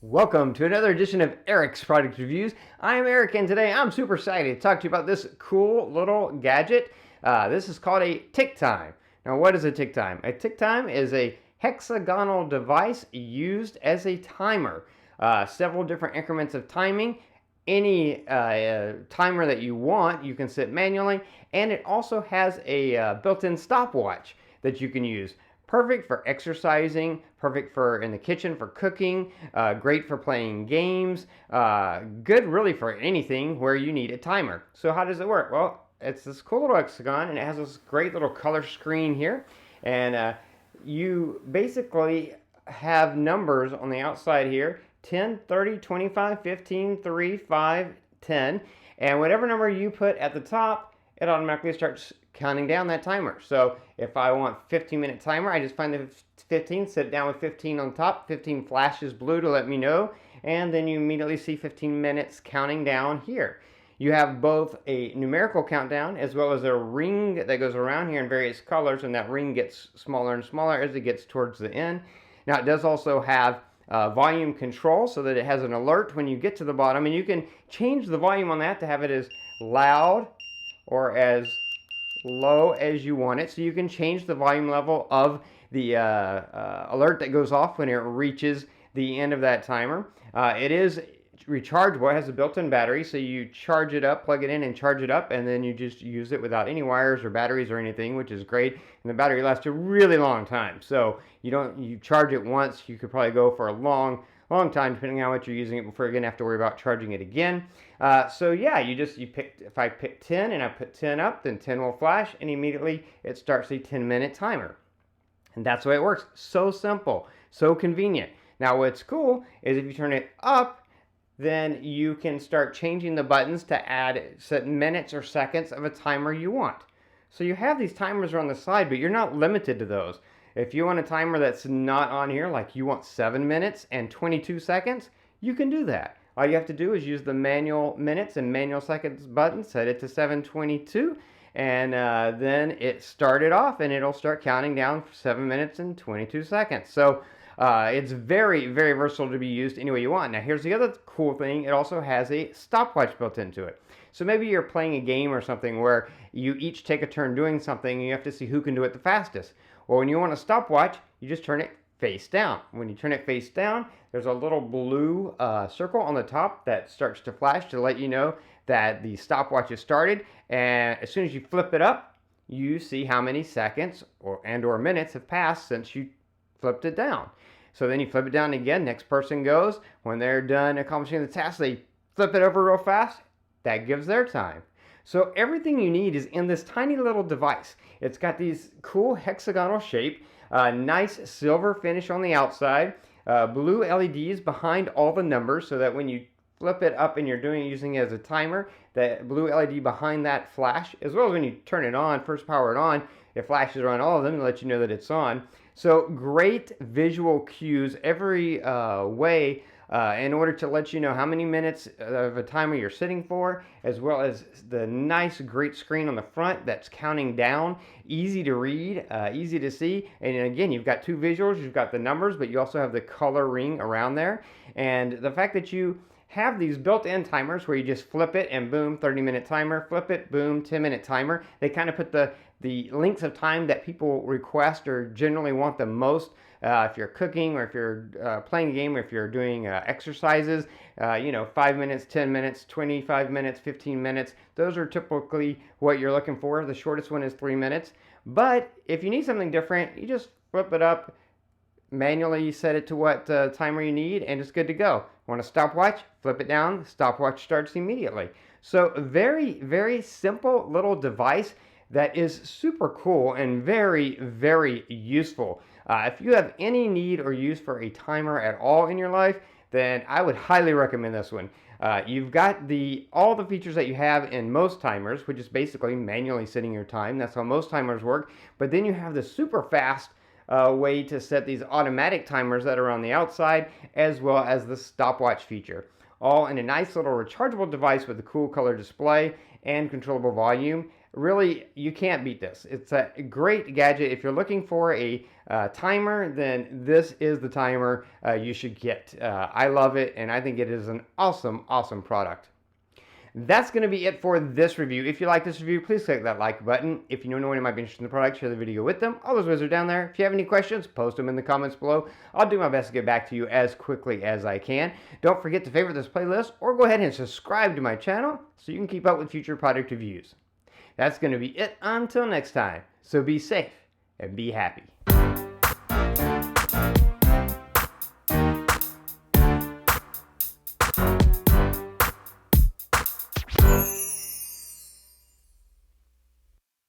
Welcome to another edition of Eric's Product Reviews. I am Eric, and today I'm super excited to talk to you about this cool little gadget. This is called a TickTime. Now, what is a TickTime? A TickTime is a hexagonal device used as a timer. Several different increments of timing. Any timer that you want, you can set manually, and it also has a built-in stopwatch that you can use. Perfect for exercising, perfect for in the kitchen for cooking, great for playing games, good really for anything where you need a timer. So how does it work? Well, it's this cool little hexagon, and it has this great little color screen here, and you basically have numbers on the outside here: 10, 30, 25, 15, 3, 5, 10, and whatever number you put at the top, it automatically starts counting down that timer. So if I want 15-minute timer, I just find the 15, set it down with 15 on top. 15 flashes blue to let me know, and then you immediately see 15 minutes counting down here. You have both a numerical countdown as well as a ring that goes around here in various colors, and that ring gets smaller and smaller as it gets towards the end. Now, it does also have volume control so that it has an alert when you get to the bottom, and you can change the volume on that to have it as loud or as low as you want it. So you can change the volume level of the alert that goes off when it reaches the end of that timer. It is rechargeable. It has a built-in battery, so you charge it up, plug it in and charge it up, and then you just use it without any wires or batteries or anything, which is great. And the battery lasts a really long time. So you charge it once, you could probably go for a long time depending on how much you're using it before you're gonna have to worry about charging it again. So yeah, if I pick 10 and I put 10 up, then 10 will flash, and immediately it starts a 10-minute timer. And that's the way it works. So simple, so convenient. Now what's cool is if you turn it up, then you can start changing the buttons to add set minutes or seconds of a timer you want. So you have these timers on the side, but you're not limited to those. If you want a timer that's not on here, like you want 7 minutes and 22 seconds, you can do that. All you have to do is use the manual minutes and manual seconds button, set it to 722, and then it started off, and it'll start counting down for 7 minutes and 22 seconds. So it's very, very versatile to be used any way you want. Now, here's the other cool thing. It also has a stopwatch built into it. So maybe you're playing a game or something where you each take a turn doing something, and you have to see who can do it the fastest. Well, when you want a stopwatch, you just turn it face down. When you turn it face down, there's a little blue circle on the top that starts to flash to let you know that the stopwatch has started. And as soon as you flip it up, you see how many seconds or minutes have passed since you flipped it down. So then you flip it down again, next person goes. When they're done accomplishing the task, they flip it over real fast. That gives their time. So everything you need is in this tiny little device. It's got these cool hexagonal shape, nice silver finish on the outside, blue LEDs behind all the numbers so that when you flip it up and you're using it as a timer, that blue LED behind that flash, as well as when you turn it on, first power it on, it flashes around all of them to let you know that it's on. So great visual cues every way in order to let you know how many minutes of a timer you're sitting for, as well as the nice, great screen on the front that's counting down, easy to read, easy to see. And again, you've got two visuals, you've got the numbers, but you also have the color ring around there. And the fact that you have these built-in timers where you just flip it and boom, 30-minute timer, flip it, boom, 10-minute timer. They kind of put the lengths of time that people request or generally want the most. If you're cooking, or if you're playing a game, or if you're doing exercises, 5 minutes, 10 minutes, 25 minutes, 15 minutes, those are typically what you're looking for. The shortest one is 3 minutes. But if you need something different, you just flip it up, manually set it to what timer you need, and it's good to go. Want a stopwatch? Flip it down, stopwatch starts immediately. So very, very simple little device that is super cool and very, very useful. If you have any need or use for a timer at all in your life, then I would highly recommend this one. You've got all the features that you have in most timers, which is basically manually setting your time. That's how most timers work. But then you have the super fast way to set these automatic timers that are on the outside, as well as the stopwatch feature. all in a nice little rechargeable device with a cool color display and controllable volume. Really, you can't beat this. It's a great gadget. If you're looking for a timer, then this is the timer you should get. I love it, and I think it is an awesome, awesome product. That's going to be it for this review. If you like this review, please click that like button. If you know anyone who might be interested in the product, share the video with them. All those ways are down there. If you have any questions, post them in the comments below. I'll do my best to get back to you as quickly as I can. Don't forget to favorite this playlist or go ahead and subscribe to my channel so you can keep up with future product reviews. That's going to be it until next time. So be safe and be happy.